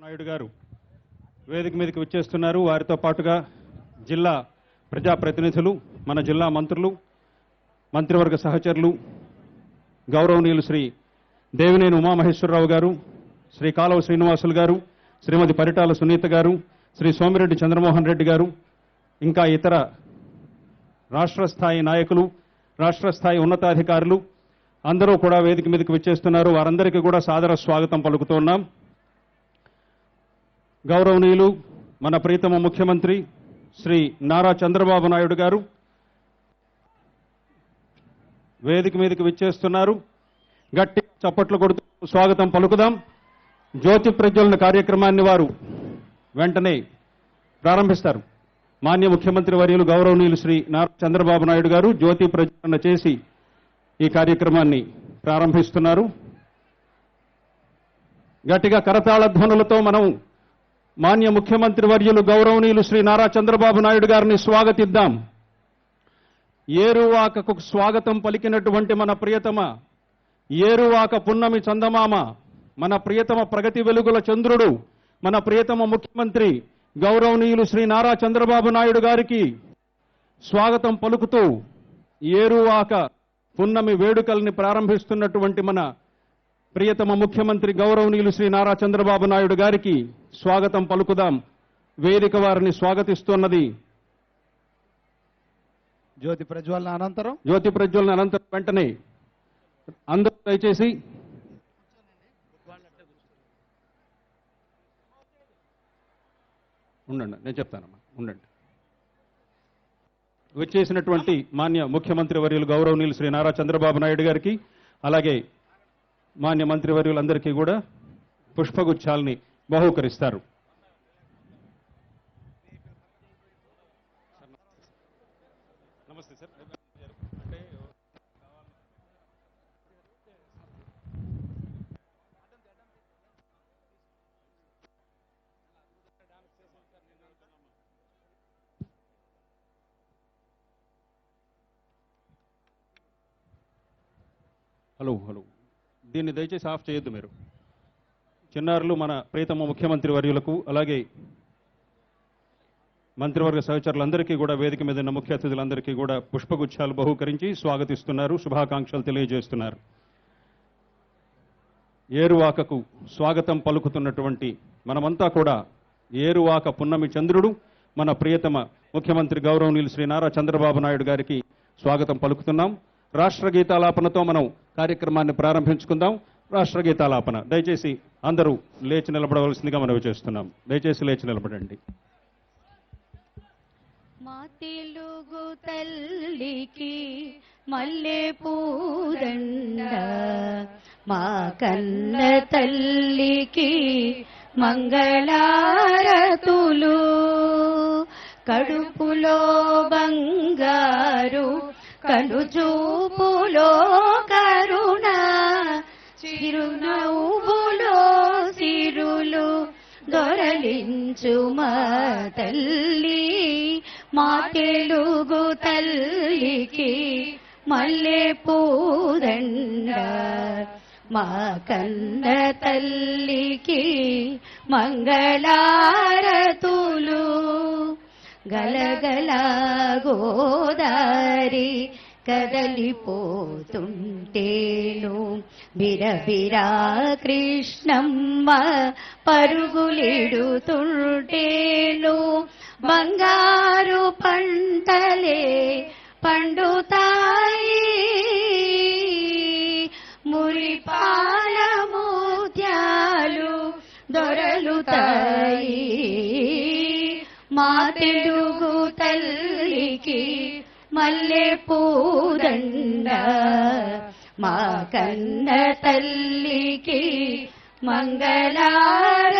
నాయుడు గారు వేదిక మీదకి వచ్చేస్తున్నారు. వారితో పాటుగా జిల్లా ప్రజాప్రతినిధులు, మన జిల్లా మంత్రులు, మంత్రివర్గ సహచరులు, గౌరవనీయులు శ్రీ దేవినేని ఉమామహేశ్వరరావు గారు, శ్రీ కాలువ శ్రీనివాసులు గారు, శ్రీమతి పరిటాల సునీత గారు, శ్రీ సోమిరెడ్డి చంద్రమోహన్ రెడ్డి గారు, ఇంకా ఇతర రాష్ట్ర స్థాయి నాయకులు, రాష్ట్ర స్థాయి ఉన్నతాధికారులు అందరూ కూడా వేదిక మీదకి వచ్చేస్తున్నారు. వారందరికీ కూడా సాదర స్వాగతం పలుకుతున్నాం. గౌరవనీయులు మన ప్రీతమ ముఖ్యమంత్రి శ్రీ నారా చంద్రబాబు నాయుడు గారు వేదిక మీదకి విచ్చేస్తున్నారు. గట్టి చప్పట్లు కొడుతూ స్వాగతం పలుకుదాం. జ్యోతి ప్రజ్వలన కార్యక్రమాన్ని వారు వెంటనే ప్రారంభిస్తారు. మాన్య ముఖ్యమంత్రి వర్యులు గౌరవనీయులు శ్రీ నారా చంద్రబాబు నాయుడు గారు జ్యోతి ప్రజ్వలన చేసి ఈ కార్యక్రమాన్ని ప్రారంభిస్తున్నారు. గట్టిగా కరతాళ ధ్వనులతో మనం మాన్య ముఖ్యమంత్రి వర్యులు గౌరవనీయులు శ్రీ నారా చంద్రబాబు నాయుడు గారిని స్వాగతిద్దాం. ఏరువాకకు స్వాగతం పలికినటువంటి మన ప్రియతమ ఏరువాక పున్నమి చందమామ, మన ప్రియతమ ప్రగతి వెలుగుల చంద్రుడు, మన ప్రియతమ ముఖ్యమంత్రి గౌరవనీయులు శ్రీ నారా చంద్రబాబు నాయుడు గారికి స్వాగతం పలుకుతూ ఏరువాక పున్నమి వేడుకల్ని ప్రారంభిస్తున్నటువంటి మన ప్రియతమ ముఖ్యమంత్రి గౌరవనీయులు శ్రీ నారా చంద్రబాబు నాయుడు గారికి స్వాగతం పలుకుదాం. వేదిక వారిని స్వాగతిస్తున్నది జ్యోతి ప్రజ్వలన అనంతరం వెంటనే అందరూ దయచేసి ఉండండి, నేను చెప్తానమ్మా, ఉండండి. వచ్చేసినటువంటి మాన్య ముఖ్యమంత్రి వర్యులు గౌరవనీయులు శ్రీ నారా చంద్రబాబు నాయుడు గారికి, అలాగే మాన్య మంత్రివర్యులందరికీ కూడా పుష్పగుచ్చాలని బహూకరిస్తారు. నమస్తే సార్. హలో, దీన్ని దయచేసి ఆఫ్ చేయొద్దు మీరు. చిన్నారులు మన ప్రీతమ ముఖ్యమంత్రి వర్యులకు, అలాగే మంత్రివర్గ సహచరులందరికీ కూడా వేదిక మీద ఉన్న ముఖ్య అతిథులందరికీ కూడా పుష్పగుచ్చాలు బహూకరించి స్వాగతిస్తున్నారు, శుభాకాంక్షలు తెలియజేస్తున్నారు. ఏరువాకకు స్వాగతం పలుకుతున్నటువంటి మనమంతా కూడా ఏరువాక పున్నమి చంద్రుడు, మన ప్రియతమ ముఖ్యమంత్రి గౌరవనీయులు శ్రీ నారా చంద్రబాబు నాయుడు గారికి స్వాగతం పలుకుతున్నాం. రాష్ట్ర గీతాలాపనతో మనం కార్యక్రమాన్ని ప్రారంభించుకుందాం. రాష్ట్ర గీతాలాపన దయచేసి అందరూ లేచి నిలబడవలసిందిగా మనవి చేస్తున్నాం. దయచేసి లేచి నిలబడండి. మా తెలుగు తల్లికి మల్లె పూదండ, మా కన్న తల్లికి మంగళారతులు, కడుపులో బంగారు కనుచూపులో కరుణ, చిరునవ్వులో సిరులు దొరలించు మా తల్లి, మా తెలుగు తల్లికి మల్లె పూదండ, మా కన్న తల్లికి మంగళారతులు. గలగల గోదారి కదలిపోతుంటేను, బిరబిరా కృష్ణమ్మ పరుగులిడుతుంటేను, బంగారు పంటలే పండుతాయి, మురిపాల ముత్యాలు దొరలుతాయి, మా తెలుగు తల్లికి మల్లె పూదండ, మా కన్న తల్లికి మంగళారతులు.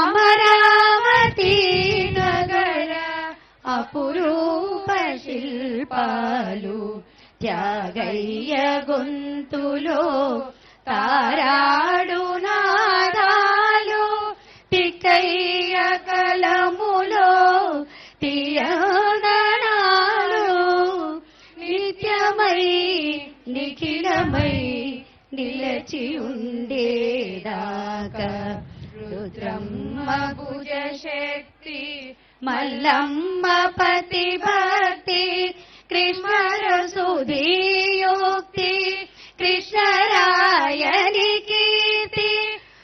అమరావతి నగర అపురూప శిల్పాలు, త్యాగయ్య గొంతులో తారాడు నాదాలు, తిక్కయ్య కలములో తీయదనాలు, నిత్యమై నిఖిలమై నిలచి ఉండేదాకా రుద్రమ్మ భుజ శక్తి మల్లమ్మ పతి భక్తి కృష్ణర సుధీయోక్తి కృష్ణరాయని కీర్తి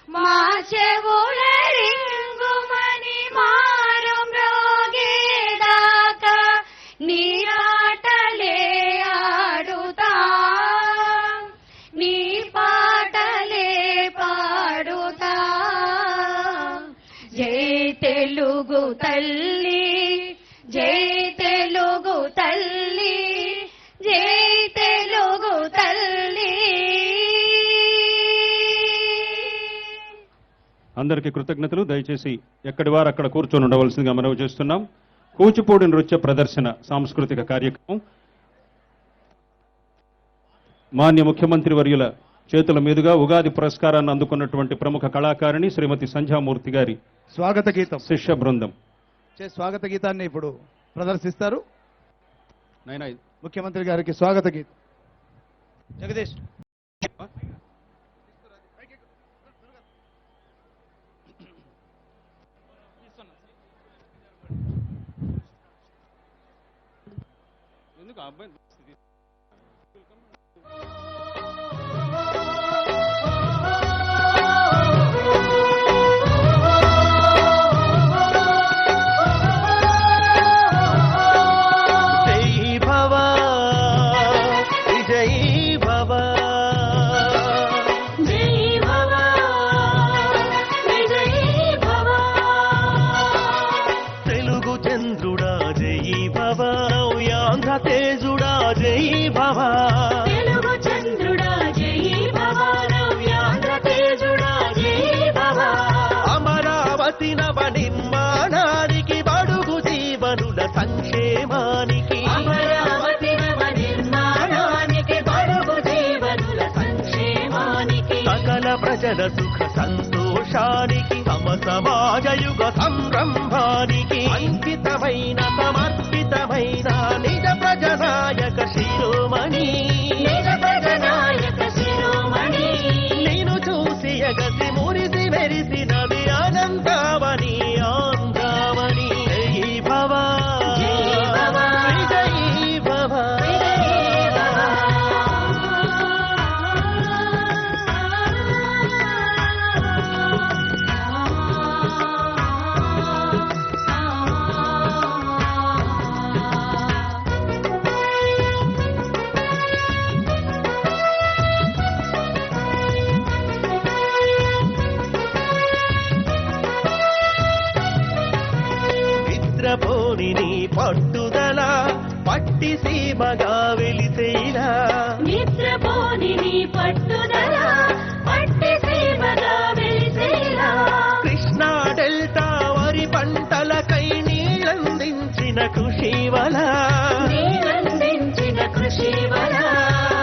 మా చెవుల రింగుమని మారు మ్రోగేదాకా నీ ఆటలే ఆడుతా నీ పాటలే పాడుతా జై తెలుగు తల్లి జై తెలుగు తల్లి జై తెలుగు తల్లి. అందరికీ కృతజ్ఞతలు. దయచేసి ఎక్కడి వారు అక్కడ కూర్చొని ఉండవలసిందిగా మనవి చేస్తున్నాం. కూచిపూడి నృత్య ప్రదర్శన సాంస్కృతిక కార్యక్రమం మాన్య ముఖ్యమంత్రి వర్యుల చేతుల మీదుగా ఉగాది పురస్కారాన్ని అందుకున్నటువంటి ప్రముఖ కళాకారిణి శ్రీమతి సంధ్యామూర్తి గారి స్వాగత గీతం శిష్య బృందం స్వాగత గీతాన్ని ఇప్పుడు ప్రదర్శిస్తారు. నైనా ముఖ్యమంత్రి గారికి స్వాగత గీతం. జగదీష్ ఎందుకు అబ్బాయి తేజుడా జై భవ తెలుగు చంద్రుడా జై భవ నవ్యాంధ్ర తేజుడా జై భవ అమరావతి నవ నిర్మాణానికి బడుగు జీవనుల సంక్షేమానికి అమరావతి నవ నిర్మాణానికి బడుగు జీవనుల సంక్షేమానికి సకల ప్రజల సుఖ సంతోషానికి తమ సమాజయుగ సంరంభానికి అంకితమైన సమర్పితమైన నిజ ప్రజనాయక శిరోమణి నిజ ప్రజనాయక శిరోమణి నేను చూసి ఎగసి మురిసి మెరిసినది అనంతావని ఆంధ్రావని జై భవ జై భవ విజయీ భవ నిద్రపోని నీ పట్టుదల పట్టి సీమగా వెలిసేలా నిద్రపోని నీ పట్టుదల పట్టి సీమగా వెలిసేలా కృష్ణా డెల్టా వరి పంటలకై నీళ్ళందించిన కృషివల నీలందించిన కృషి వల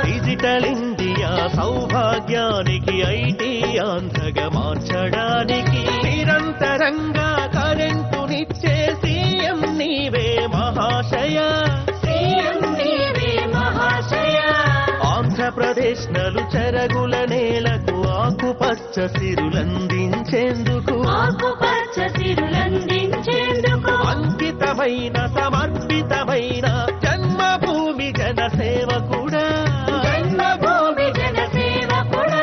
డిజిటల్ ఇండియా సౌభాగ్యానికి ఐటీ ఆంధ్రగా మార్చడానికి నిరంతరంగా కరెంటునిచ్చే సీఎం నీవే మహాశయ సీఎం నీవే మహాశయ ఆంధ్రప్రదేశ్ నలు చెరగుల నేలకు ఆకుపచ్చ సిరులందించేందుకు ఆకుపచ్చ సిరులందించేందుకు అంకితమైన సమర్పితమైన జన్మభూమి జనసేవకుడా జన్మభూమి జనసేవకుడా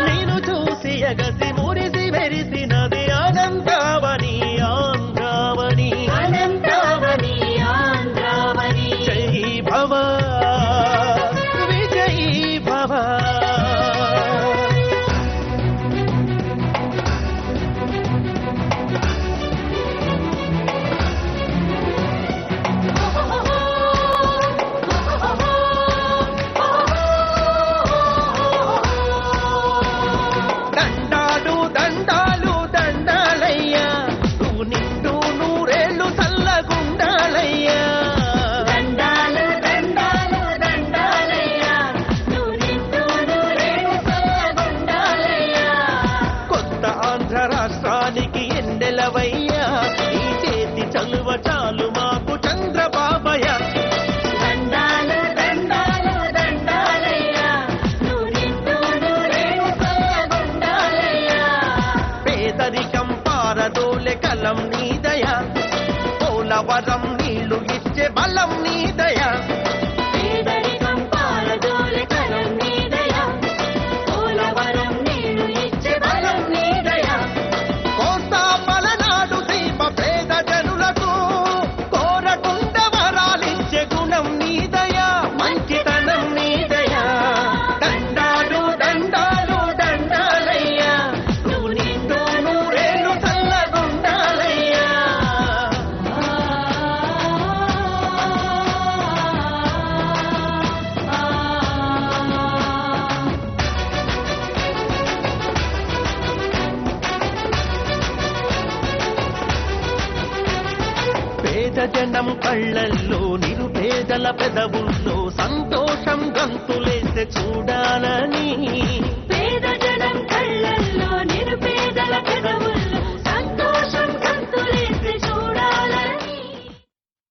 నేను చూసి ఎగసి మురిసి మెరిసినది అనంతావని ఆంధ్రావని అనంతావని ఆంధ్రావని జై భవ విజయీ భవ దండాలు దండాలు దండాలయ్యా నువ్వు నిండు నూరేళ్ళు చల్లగుండాలయ్యా దండాలు దండాలు దండాలయ్యా నువ్వు నిండు నూరేళ్ళు చల్లగుండాలయ్యా కొత్త ఆంధ్ర రాష్ట్రానికి ఎన్నెలవయ్యా ఈ చేతి చలువ చాలు మాకు చంద్రబాబయ్య దండాలు దండాలు దండాలయ్యా నువ్వు నిండు నూరేళ్ళు చల్లగుండాలయ్యా పేదరికం పారదోలె కలం నీదయా పోలవరం నీళ్లు ఇచ్చే బలం నీదయా పేదరికం పారదోలె కలం నీదయా పోలవరం నీళ్లు ఇచ్చే బలం నీదయా కోస్తా పలనాడు దీప పేద జనులకు కోరకుండ వరాలిచ్చే గుణం నీదయా మంచితనం నీదయా దండాలు దండాలు దండాలయ్యా నువ్వు నిండు నూరేళ్ళు చల్లగుండాలయ్యా పేద జనం కళ్ళల్లో నిరుపేదల పెదవుల్లో సంతోషం గంతులేసే చూడాలని పేద